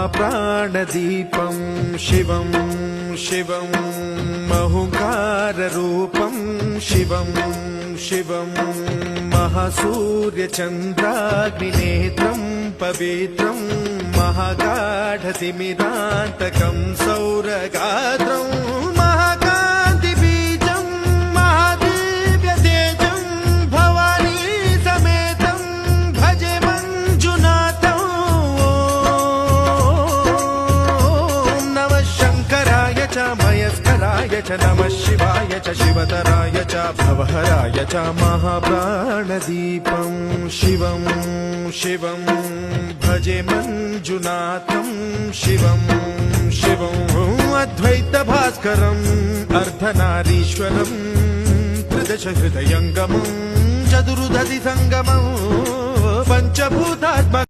महाप्राणदीपं शिवं शिवं महुकाररूपं शिवं शिवं महासूर्यचन्द्राग्निनेत्रं पवित्रं महागाढतिमिरान्तकं सौरगात्रं महाकान्तिबीजं महादिव्यतेजं भवानी समेतं भजे मञ्जुनाथं। ॐ नमः शङ्कराय च मयस्कराय च नमः शिवाय च शिवतराय च भवहराय च महाप्राणदीपं शिवं शिवं भजे मञ्जुनाथं शिवं शिवं अद्वैतभास्करम् अर्धनारीश्वरं त्रिदशहृदयङ्गमं चतुर्दधिसङ्गमं पञ्चभूतात्मकम्